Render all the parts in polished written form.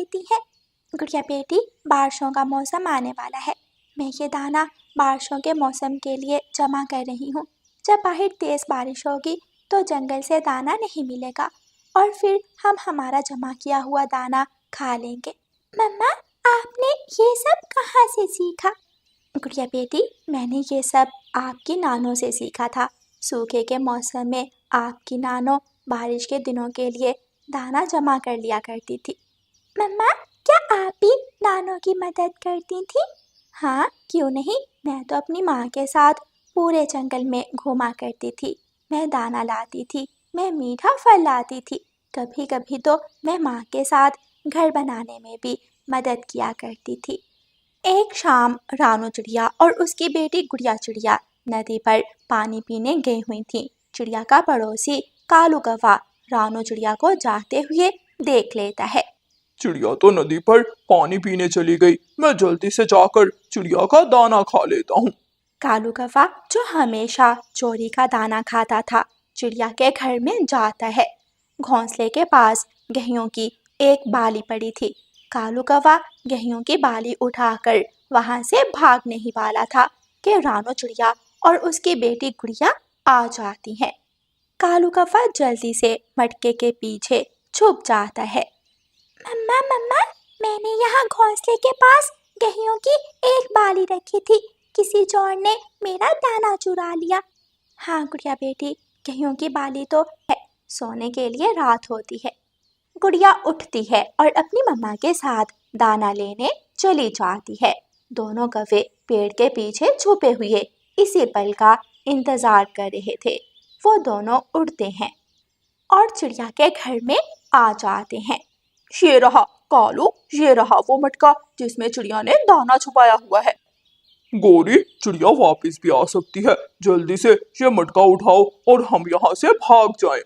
देती है। गुड़िया बेटी, बारिशों का मौसम आने वाला है। मैं ये दाना बारिशों के मौसम के लिए जमा कर रही हूँ। जब बाहर तेज बारिश होगी तो जंगल से दाना नहीं मिलेगा और फिर हम हमारा जमा किया हुआ दाना खा लेंगे। मम्मा, आपने ये सब कहाँ से सीखा? गुड़िया बेटी, मैंने ये सब आपकी नानों से सीखा था। सूखे के मौसम में आपकी नानों बारिश के दिनों के लिए दाना जमा कर लिया करती थी। मम्मा, क्या आप भी नानों की मदद करती थी? हाँ, क्यों नहीं। मैं तो अपनी माँ के साथ पूरे जंगल में घूमा करती थी। मैं दाना लाती थी, मैं मीठा फल लाती थी। कभी कभी तो मैं माँ के साथ घर बनाने में भी मदद किया करती थी। एक शाम रानू चिड़िया और उसकी बेटी गुड़िया चिड़िया नदी पर पानी पीने गई हुई थी। चिड़िया का पड़ोसी कालू कौवा रानू चिड़िया को जाते हुए देख लेता है। चिड़िया तो नदी पर पानी पीने चली गई, मैं जल्दी से जाकर चिड़िया का दाना खा लेता हूँ। कालू कौवा, जो हमेशा चोरी का दाना खाता था, चिड़िया के घर में जाता है। घोंसले के पास गेहूं की एक बाली पड़ी थी। कालू कौवा गेहूं की बाली उठाकर वहां से भागने ही वाला था कि रानू चिड़िया और उसकी बेटी गुड़िया आ जाती हैं। कालू कौवा जल्दी से मटके के पीछे छुप जाता है। मम्मा मम्मा, मैंने यहाँ घोंसले के पास गेहूं की एक बाली रखी थी। किसी चोर ने मेरा दाना चुरा लिया। हाँ गुड़िया बेटी, गेहूं की बाली तो है, सोने के लिए रात होती है। गुड़िया उठती है और अपनी मम्मा के साथ दाना लेने चली जाती है। दोनों कौवे पेड़ के पीछे छुपे हुए इसी पल का इंतजार कर रहे थे। वो दोनों उड़ते हैं और चिड़िया के घर में आ जाते हैं। ये रहा कालू, ये रहा वो मटका जिसमें चिड़िया ने दाना छुपाया हुआ है। गोरी, चिड़िया वापस भी आ सकती है, जल्दी से ये मटका उठाओ और हम यहाँ से भाग जाएं।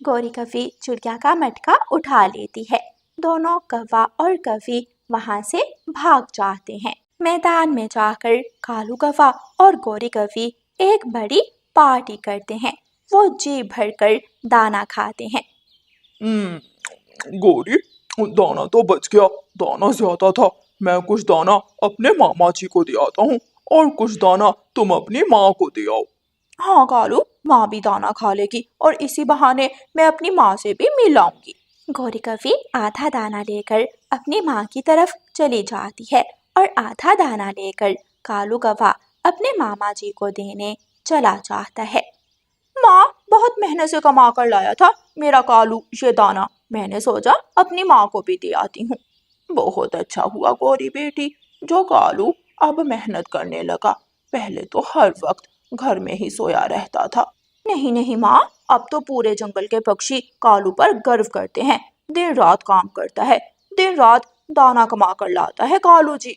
गोरी कौवी चिड़िया का मटका उठा लेती है। दोनों कौवा और कौवी वहां से भाग जाते हैं। मैदान में जाकर कालू कौवा और गोरी कौवी एक बड़ी पार्टी करते हैं। वो जी भरकर दाना खाते हैं। गोरी, दाना तो बच गया, दाना ज्यादा था। मैं कुछ दाना अपने मामा जी को दे आता हूँ और कुछ दाना तुम अपनी माँ को दे आओ। हाँ कालू, माँ भी दाना खा लेगी और इसी बहाने मैं अपनी माँ से भी मिल आऊंगी। गोरी कौवी आधा दाना लेकर अपनी माँ की तरफ चली जाती है और आधा दाना लेकर कालू कौवा अपने मामा जी को देने चला जाता है। माँ बहुत मेहनत से कमा कर लाया था मेरा कालू ये दाना, मैंने सोचा अपनी माँ को भी दे आती हूँ। बहुत अच्छा हुआ गोरी बेटी, जो कालू अब मेहनत करने लगा। पहले तो हर वक्त घर में ही सोया रहता था। नहीं नहीं माँ, अब तो पूरे जंगल के पक्षी कालू पर गर्व करते हैं। दिन रात काम करता है, दिन रात दाना कमा कर लाता है कालू जी।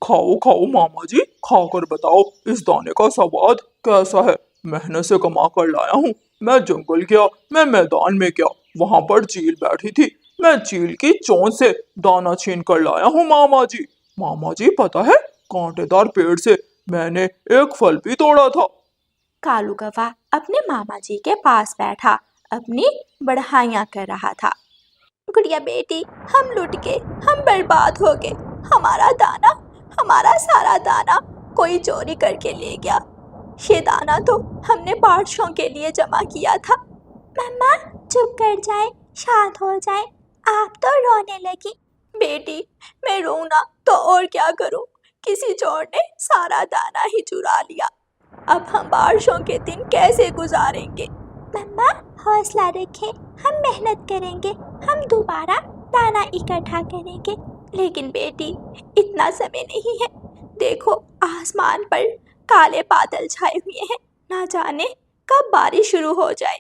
खाओ खाओ मामा जी, खाकर बताओ इस दाने का स्वाद कैसा है। मेहनत से कमा कर लाया हूँ। मैं जंगल गया, मैं मैदान में गया, वहां पर चील बैठी थी। मैं चील की चोंच से दाना छीन कर लाया हूँ मामा जी। मामा जी पता है, कांटेदार पेड़ से मैंने एक फल भी तोड़ा था। कालू कौवा अपने मामा जी के पास बैठा अपनी बढ़ाइयाँ कर रहा था। गुड़िया बेटी, हम लुट गए, हम बर्बाद हो गए। हमारा दाना, हमारा सारा दाना कोई चोरी करके ले गया। ये दाना तो हमने बारिशों के लिए जमा किया था। मम्मा चुप कर जाए, शांत हो जाए, आप तो रोने लगी। बेटी, मैं रोऊं ना तो और क्या करूं? किसी चोर ने सारा दाना ही चुरा लिया। अब हम बारिशों के दिन कैसे गुजारेंगे? मम्मा हौसला रखें, हम मेहनत करेंगे, हम दोबारा दाना इकट्ठा करेंगे। लेकिन बेटी, इतना समय नहीं है। देखो आसमान पर काले बादल छाए हुए हैं, ना जाने कब बारिश शुरू हो जाए।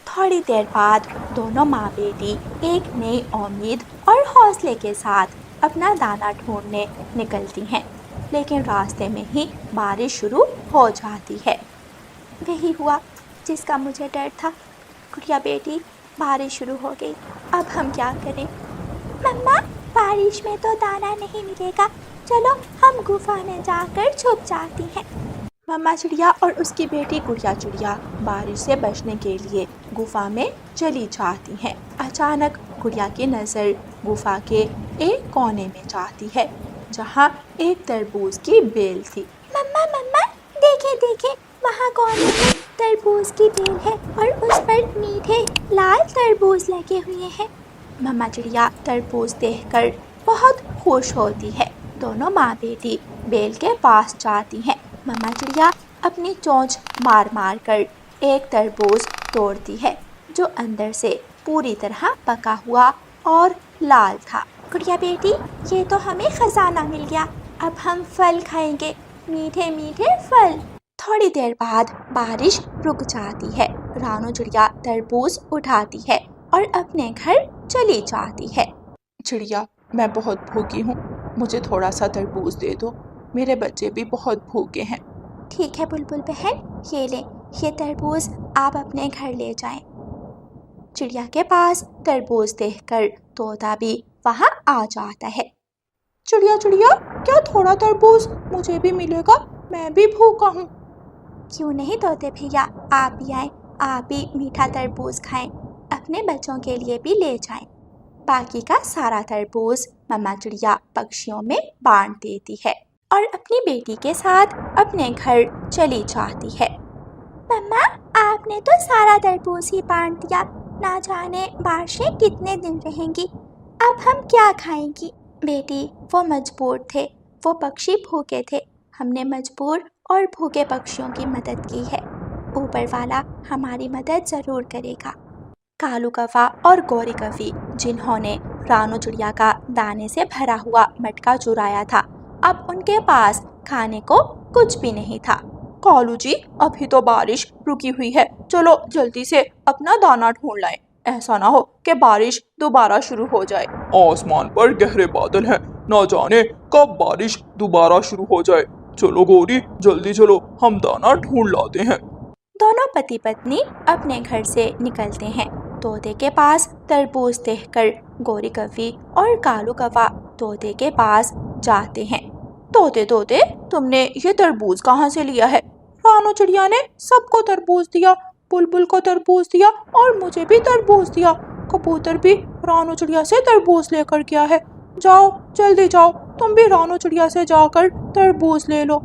थोड़ी देर बाद दोनों माँ बेटी एक नई उम्मीद और हौसले के साथ अपना दाना ढूंढने निकलती हैं। लेकिन रास्ते में ही बारिश शुरू हो जाती है। वही हुआ जिसका मुझे डर था। गुड़िया बेटी, बारिश शुरू हो गई, अब हम क्या करें? मम्मा बारिश में तो दाना नहीं मिलेगा, चलो हम गुफा में जाकर छुप जाती हैं। मम्मा चिड़िया और उसकी बेटी गुड़िया चिड़िया बारिश से बचने के लिए गुफा में चली जाती हैं। अचानक गुड़िया की नज़र गुफा के एक कोने में जाती है जहाँ एक तरबूज की बेल थी। मम्मा मम्मा देखे देखे, वहाँ कोने में तरबूज की बेल है और उस पर मीठे लाल तरबूज लगे हुए हैं। मम्मा चिड़िया तरबूज देखकर बहुत खुश होती है। दोनों माँ बेटी बेल के पास जाती हैं। मम्मा चिड़िया अपनी चोंच मार मार कर एक तरबूज तोड़ती है जो अंदर से पूरी तरह पका हुआ और लाल था। गुड़िया बेटी, ये तो हमें खजाना मिल गया, अब हम फल खाएंगे, मीठे मीठे फल। थोड़ी देर बाद बारिश रुक जाती है। रानू चिड़िया तरबूज उठाती है और अपने घर चली जाती है। चिड़िया, मैं बहुत भूखी हूँ, मुझे थोड़ा सा तरबूज दे दो, मेरे बच्चे भी बहुत भूखे हैं। ठीक है बुलबुल बहन, ये ले, ये तरबूज आप अपने घर ले जाएं। चिड़िया के पास तरबूज देखकर तोता भी वहाँ आ जाता है। चिड़िया चिड़िया, क्या थोड़ा तरबूज मुझे भी मिलेगा? मैं भी भूखा हूँ। क्यों नहीं तोते भैया, आप भी आए, आप भी मीठा तरबूज खाएं, अपने बच्चों के लिए भी ले जाएं। बाकी का सारा तरबूज मम्मा चिड़िया पक्षियों में बांट देती है और अपनी बेटी के साथ अपने घर चली जाती है। मम्मा, आपने तो सारा तरबूज ही बांट दिया, ना जाने बारिशें कितने दिन रहेंगी, अब हम क्या खाएंगी? बेटी, वो मजबूर थे, वो पक्षी भूखे थे, हमने मजबूर और भूखे पक्षियों की मदद की है, ऊपर वाला हमारी मदद ज़रूर करेगा। कालू कौवा और गौरी कौवी, जिन्होंने रानू चिड़िया का दाने से भरा हुआ मटका चुराया था, अब उनके पास खाने को कुछ भी नहीं था। कालू जी, अभी तो बारिश रुकी हुई है, चलो जल्दी से अपना दाना ढूंढ लाएं, ऐसा ना हो कि बारिश दोबारा शुरू हो जाए। आसमान पर गहरे बादल हैं, ना जाने कब बारिश दोबारा शुरू हो जाए। चलो गौरी, जल्दी चलो, हम दाना ढूंढ लाते हैं। दोनों पति पत्नी अपने घर से निकलते हैं। तोते के पास तरबूज देखकर गौरी कौवी और कालू कौवा तोते के पास जाते हैं। तोते तोते, तुमने ये तरबूज कहाँ से लिया है? रानू चिड़िया ने सबको तरबूज दिया, बुलबुल को तरबूज दिया और मुझे भी तरबूज दिया। कबूतर भी रानू चिड़िया से तरबूज लेकर गया है। जाओ जल्दी जाओ, तुम भी रानू चिड़िया से जाकर तरबूज ले लो।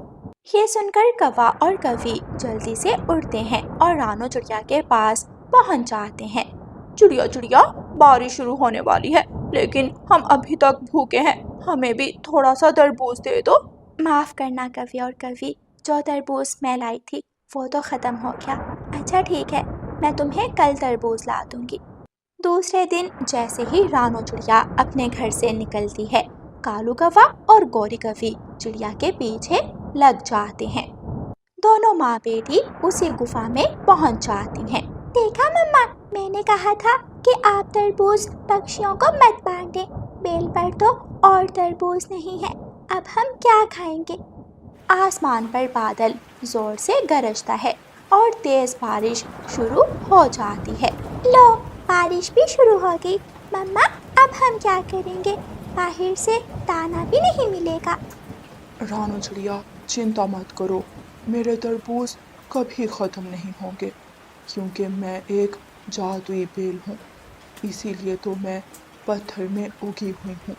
ये सुनकर कौवा और कौवी जल्दी से उड़ते हैं और रानू चिड़िया के पास पहुंच जाते हैं। चिड़िया चिड़िया, बारिश शुरू होने वाली है, लेकिन हम अभी तक भूखे हैं, हमें भी थोड़ा सा तरबूज दे दो। माफ़ करना कौवी और कौवी, जो तरबूज मैं लाई थी वो तो ख़त्म हो गया। अच्छा ठीक है, मैं तुम्हें कल तरबूज ला दूंगी। दूसरे दिन जैसे ही रानू चिड़िया अपने घर से निकलती है, कालू कौवा और गौरी कौवी चिड़िया के पीछे लग जाते हैं। दोनों माँ बेटी उसी गुफा में पहुंच जाती हैं। देखा मम्मा, मैंने कहा था कि आप तरबूज पक्षियों को मत बांटें, बेल पर तो और तरबूज नहीं है, अब हम क्या खाएंगे? आसमान पर बादल जोर से गरजता है और तेज बारिश शुरू हो जाती है। लो, बारिश भी शुरू हो गई। मम्मा, अब हम क्या करेंगे? बाहर से दाना भी नहीं मिलेगा। रानू चिड़िया, चिंता मत करो, मेरे तरबूज कभी ख़त्म नहीं होंगे, क्योंकि मैं एक जादुई बेल हूँ, इसीलिए तो मैं पत्थर में उगी हुई हूँ।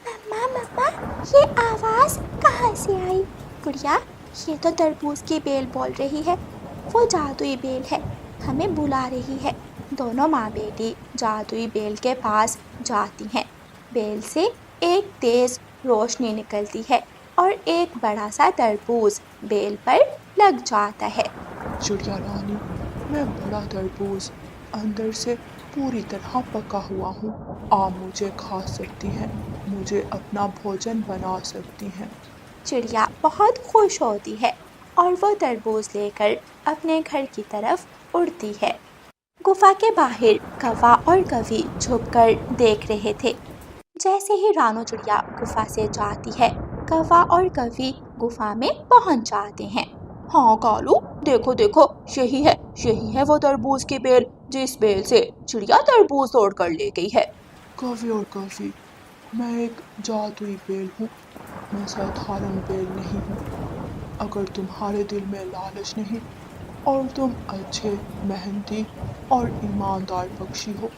मम्मा मम्मा, ये आवाज़ कहाँ से आई? गुड़िया, ये तो तरबूज की बेल बोल रही है, वो जादुई बेल है, हमें बुला रही है। दोनों माँ बेटी जादुई बेल के पास जाती हैं। बेल से एक तेज़ रोशनी निकलती है और एक बड़ा सा तरबूज बेल पर लग जाता है। चिड़िया रानी, मैं बड़ा तरबूज अंदर से पूरी तरह पका हुआ हूँ, आप मुझे खा सकती हैं, मुझे अपना भोजन बना सकती हैं। चिड़िया बहुत खुश होती है और वो तरबूज लेकर अपने घर की तरफ उड़ती है। गुफा के बाहर कौवा और कौवी छुपकर देख रहे थे। जैसे ही रानू चिड़िया गुफा से जाती है, कौवा और कौवी गुफा में पहुंच जाते हैं। हाँ कालू, देखो देखो, यही है वो तरबूज की बेल, जिस बेल से चिड़िया तरबूज तोड़ कर ले गई है। कौवी और कौवी, मैं एक जादुई बेल हूँ, मैं साधारण बेल नहीं हूँ। अगर तुम्हारे दिल में लालच नहीं और तुम अच्छे, मेहनती और ईमानदार पक्षी हो,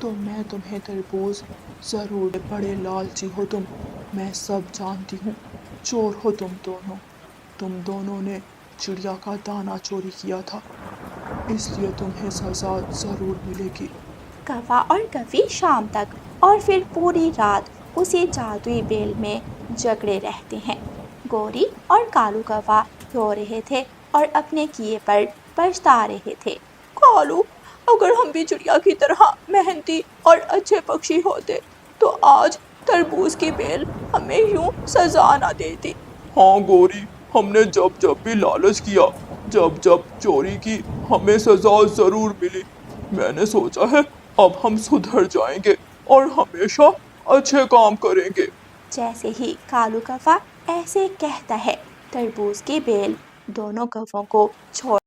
तो मैं तुम्हें तरबूज जरूर, बड़े लालची हो तुम, मैं सब जानती हूँ। चोर हो तुम दोनों ने चिड़िया का दाना चोरी किया था, इसलिए तुम्हें सजा जरूर मिलेगी। कौवा और कवि शाम तक और फिर पूरी रात उसी जादुई बेल में जकड़े रहते हैं। गोरी और कालू कौवा रो रहे थे और अपने किए पर पछता रहे थे। कालू, अगर हम भी चिड़िया की तरह मेहनती और अच्छे पक्षी होते तो आज तरबूज की बेल हमें यूं सजा ना देती। हाँ गोरी, हमने जब जब भी लालच किया, जब जब चोरी की, हमें सजा जरूर मिली। मैंने सोचा है अब हम सुधर जाएंगे और हमेशा अच्छे काम करेंगे। जैसे ही कालू कौवा ऐसे कहता है, तरबूज की बेल दोनों कौवों को छोड़